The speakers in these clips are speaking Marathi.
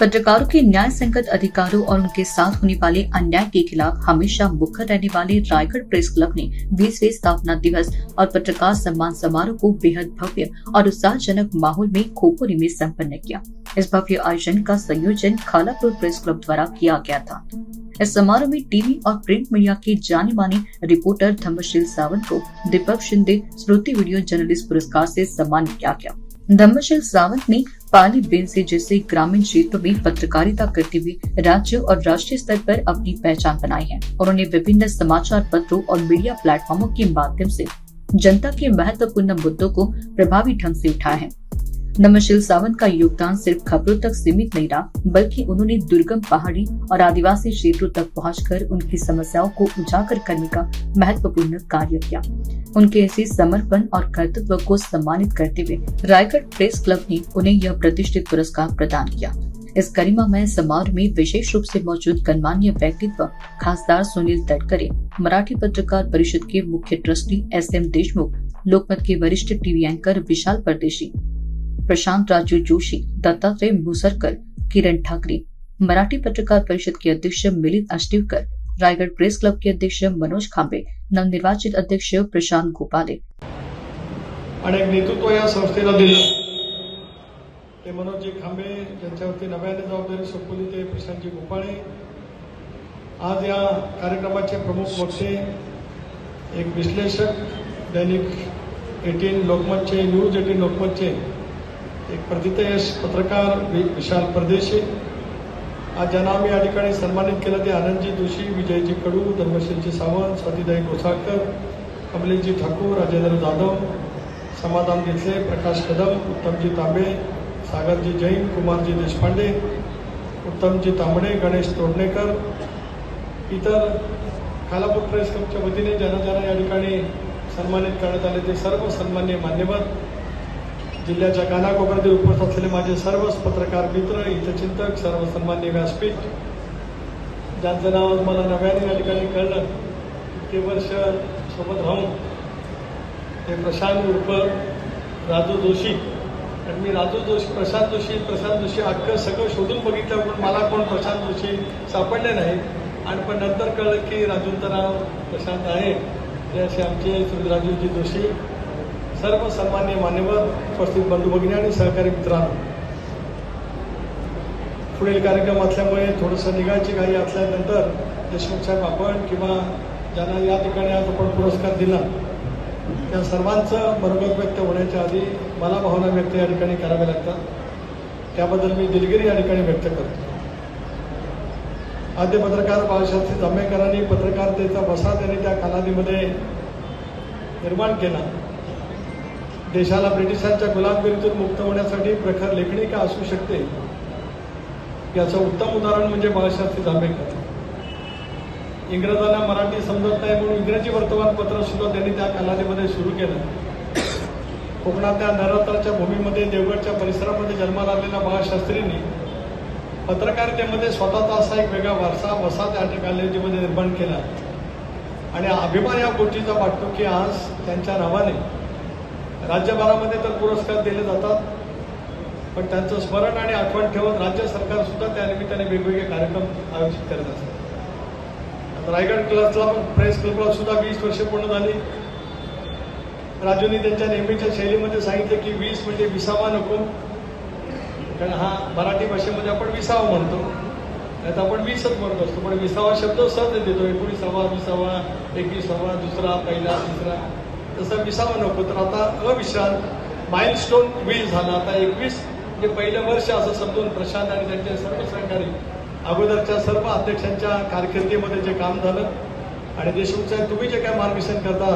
पत्रकारों के न्याय संगत अधिकारों और उनके साथ होने वाले अन्याय के खिलाफ हमेशा मुखर रहने वाले रायगढ़ प्रेस क्लब ने 20वें स्थापना दिवस और पत्रकार सम्मान समारोह को बेहद भव्य और उत्साहजनक माहौल में खोपोरी में संपन्न किया। इस भव्य आयोजन का संयोजन खालापुर प्रेस क्लब द्वारा किया गया था। इस समारोह में टीवी और प्रिंट मीडिया के जाने माने रिपोर्टर धम्मशील सावंत को दीपक शिंदे स्मृति वीडियो जर्नलिस्ट पुरस्कार से सम्मानित किया गया। धम्मशील सावंत ने पाली बेंसे जैसे ग्रामीण क्षेत्रों में पत्रकारिता करते हुए राज्य और राष्ट्रीय स्तर पर अपनी पहचान बनाई है। उन्होंने विभिन्न समाचार पत्रों और मीडिया प्लेटफॉर्मों के माध्यम से जनता के महत्वपूर्ण मुद्दों को प्रभावी ढंग से उठाया है। धम्मशील सावंत का योगदान सिर्फ खबरों तक सीमित नहीं रहा, बल्कि उन्होंने दुर्गम पहाड़ी और आदिवासी क्षेत्रों तक पहुंचकर उनकी समस्याओं को उजागर करने का महत्वपूर्ण कार्य किया। उनके ऐसे समर्पण और कर्तव्य को सम्मानित करते हुए रायगढ़ प्रेस क्लब ने उन्हें यह प्रतिष्ठित पुरस्कार प्रदान किया। इस गरिमामय समारोह में विशेष रूप से मौजूद गणमान्य व्यक्तित्व खासदार सुनील तटकरे, मराठी पत्रकार परिषद के मुख्य ट्रस्टी SM देशमुख, लोकमत के वरिष्ठ टीवी एंकर विशाल परदेशी, प्रशांत राजू जोशी, दत्तात्रेय मुसरकर, किरण ठाकरे, मराठी पत्रकार परिषद के अध्यक्ष मिलिंद अष्टिवकर, रायगढ़ प्रेस क्लब के अध्यक्ष मनोज खांबे, नवनिर्वाचित अध्यक्ष प्रशांत गोपाले आणि नेतृत्व या संस्थेला दिलं ते मनोजजी खांबे, ज्यांच्यावरती नव्याने जबाबदारी सोपवली ते प्रशांतजी गोपाळे। आज या कार्यक्रमाचे प्रमुख वक्ते एक विश्लेषक, दैनिक 18 लोकमतचे, न्यूज 18 लोकमतचे एक प्रथितयश पत्रकार विशाल परदेशी। आज ज्यांना आम्ही या ठिकाणी सन्मानित केलं ते आनंदजी जोशी, विजयजी कडू, धर्मशीलजी सावंत, स्वातीताई गोसाळकर, कमलेशजी ठाकूर, राजेंद्र जाधव, समाधान देसले, प्रकाश कदम, उत्तमजी तांबे, सागरजी जैन, कुमारजी देशपांडे, उत्तमजी तांबडे, गणेश तोडणेकर, इतर खालापूर प्रेस क्लबच्या वतीने ज्यांना या ठिकाणी सन्मानित करण्यात आले ते सर्व सन्माननीय मान्यवर, जिल्ह्याच्या कानाकोपऱ्यातील उपस्थित असलेले माझे सर्व पत्रकार मित्र, हितचिंतक, सर्व सन्माननीय व्यासपीठ, ज्यांचं नाव मला नव्याने या ठिकाणी कळलं, इतके वर्ष सोबत राहून ते प्रशांत उर्फ राजू जोशी। आणि मी राजू जोशी, प्रशांत जोशी अख्खं सगळं शोधून बघितलं, पण मला कोण प्रशांत जोशी सापडले नाही। आणि पण नंतर कळलं की राजूंचं नाव प्रशांत आहे, जे असे आमचे राजूजी जोशी। सर्व सन्माननीय मान्यवर, उपस्थित बंधू भगिनी आणि सहकारी मित्रांनो, पुढील कार्यक्रम असल्यामुळे थोडंसं निघायची घाई असल्यानंतर देशमुख साहेब आपण किंवा ज्यांना या ठिकाणी आज आपण पुरस्कार दिला त्या सर्वांचं मनोगत व्यक्त होण्याच्या आधी मला भावना व्यक्त या ठिकाणी कराव्या लागतात, त्याबद्दल मी दिलगिरी या ठिकाणी व्यक्त करतो। आद्य पत्रकार बाळशास्त्री जांभेकरांनी पत्रकारितेचा वसा त्यांनी त्या कालावधीमध्ये निर्माण केला। देशाला ब्रिटिशांच्या गुलामगिरीतून मुक्त होण्यासाठी प्रखर लेखणी का असू शकते याचं उत्तम उदाहरण म्हणजे बाळशास्त्री जांभेकर। इंग्रजांना मराठी समजत नाही म्हणून इंग्रजी वर्तमानपत्र सुद्धा त्यांनी त्या कालावधीमध्ये सुरू केलं। कोकणातल्या नरात्राच्या भूमीमध्ये देवगडच्या परिसरामध्ये जन्माला आलेल्या बाळशास्त्रींनी पत्रकारितेमध्ये स्वतःचा असा एक वेगळा वारसा वसा त्या कालावधीमध्ये निर्माण केला आणि अभिमान या गोष्टीचा वाटतो की आज त्यांच्या नावाने राज्यभरामध्ये तर पुरस्कार दिले जातात, पण त्यांचं स्मरण आणि आठवण ठेवत राज्य सरकार सुद्धा त्या निमित्ताने वेगवेगळे कार्यक्रम आयोजित करत असतात। रायगड प्रेस क्लबला सुद्धा 20 वर्षे पूर्ण झाली। राजूंनी त्यांच्या नेहमीच्या शैलीमध्ये सांगितले की 20 म्हणजे विसावा नको, कारण हा मराठी भाषेमध्ये आपण विसावा म्हणतो, नाही तर आपण 20च म्हणत असतो, पण विसावा शब्द सहज देतो, 19वा, 20वा, 21वा, दुसरा, पहिला, तिसरा, तसं विसावा नको। तर आता अविश्रांत माइलस्टोन 20 झाला, आता 21 म्हणजे पहिलं वर्ष असं समजून प्रशांत आणि त्यांचे सर्व सहकारी अगोदरच्या सर्व अध्यक्षांच्या कारकिर्दीमध्ये जे काम झालं आणि देशमुख साहेब तुम्ही जे काय मार्गदर्शन करता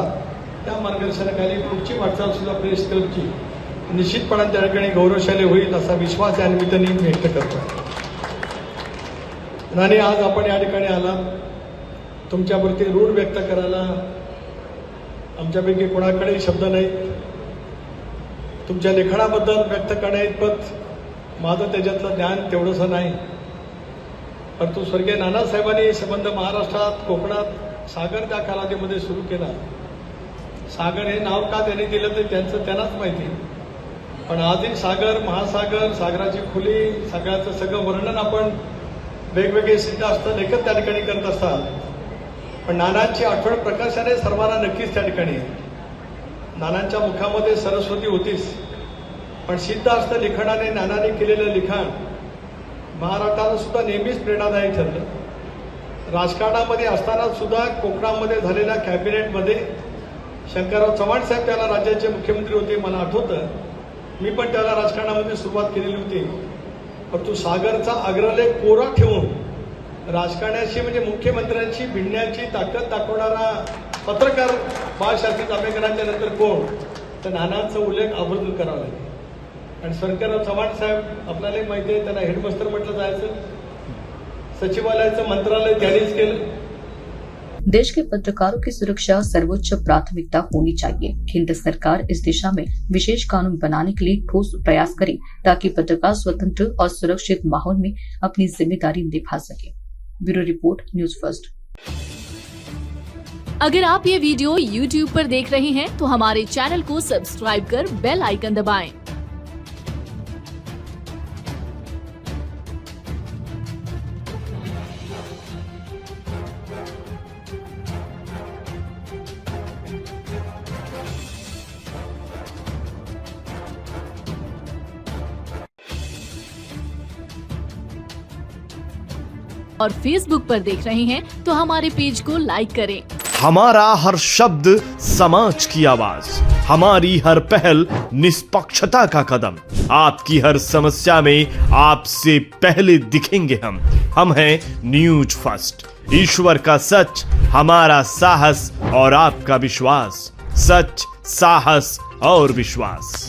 त्या मार्गदर्शनाखाली पुढची वाटचाल सुद्धा प्रेस क्लबची निश्चितपणे त्या ठिकाणी गौरवशाली होईल असा विश्वास या निमित्ताने व्यक्त करतो। आणि आज आपण या ठिकाणी आला तुमच्यावरती ऋण व्यक्त करायला आमच्यापैकी कोणाकडे शब्द नाहीत। तुमच्या लेखनाबद्दल व्यक्त करण्याइतपत माझं त्याच्यातलं ज्ञान तेवढंसं नाही, परंतु स्वर्गीय नानासाहेबांनी संबंध महाराष्ट्रात, कोकणात सागर त्या कालावधीमध्ये सुरू केला। सागर हे नाव का त्यांनी दिलं ते त्यांनाच माहिती। पण आजही सागर, महासागर, सागराची खुली, सगळ्याचं सगळं वर्णन आपण वेगवेगळे सिद्धास्त लेखक त्या ठिकाणी करत असतात. पण नानांची आठवण प्रकाशाने सर्वांना नक्कीच त्या ठिकाणी आहे. नानांच्या मुखामध्ये सरस्वती होतीच, पण सिद्धास्त लिखाणाने नानाने केलेलं लिखाण महाराष्ट्राला सुद्धा नेहमीच प्रेरणादायी ठरलं. राजकारणामध्ये असताना सुद्धा कोकणामध्ये झालेल्या कॅबिनेटमध्ये शंकरराव चव्हाण साहेब त्याला राज्याचे मुख्यमंत्री होते. मला आठवतं मी पण त्याला राजकारणामध्ये सुरुवात केलेली होती. परंतु सागरचा अग्रलेख कोरा ठेवून राजकारणाशी म्हणजे मुख्यमंत्र्यांशी भिडण्याची ताकद दाखवणारा पत्रकार बाळशास्त्री जांभेकरांच्या नंतर कोण, तर नानांचा उल्लेख आवर्जून करावा लागेल. आणि शंकरराव चव्हाण साहेब आपल्याला माहिती आहे, त्यांना हेडमास्टर म्हटलं जायचं. सचिवालयाचं मंत्रालय त्यांनीच केलं. देश के पत्रकारों की सुरक्षा सर्वोच्च प्राथमिकता होनी चाहिए. केंद्र सरकार इस दिशा में विशेष कानून बनाने के लिए ठोस प्रयास करे ताकि पत्रकार स्वतंत्र और सुरक्षित माहौल में अपनी जिम्मेदारी निभा सके. Bureau report, news first. अगर आप ये वीडियो YouTube पर देख रहे हैं तो हमारे चैनल को सब्सक्राइब कर बेल आइकन दबाएं. और फेसबुक पर देख रहे हैं तो हमारे पेज को लाइक करें. हमारा हर शब्द समाज की आवाज, हमारी हर पहल निष्पक्षता का कदम. आपकी हर समस्या में आपसे पहले दिखेंगे हम हैं न्यूज फर्स्ट. ईश्वर का सच, हमारा साहस और आपका विश्वास. सच, साहस और विश्वास.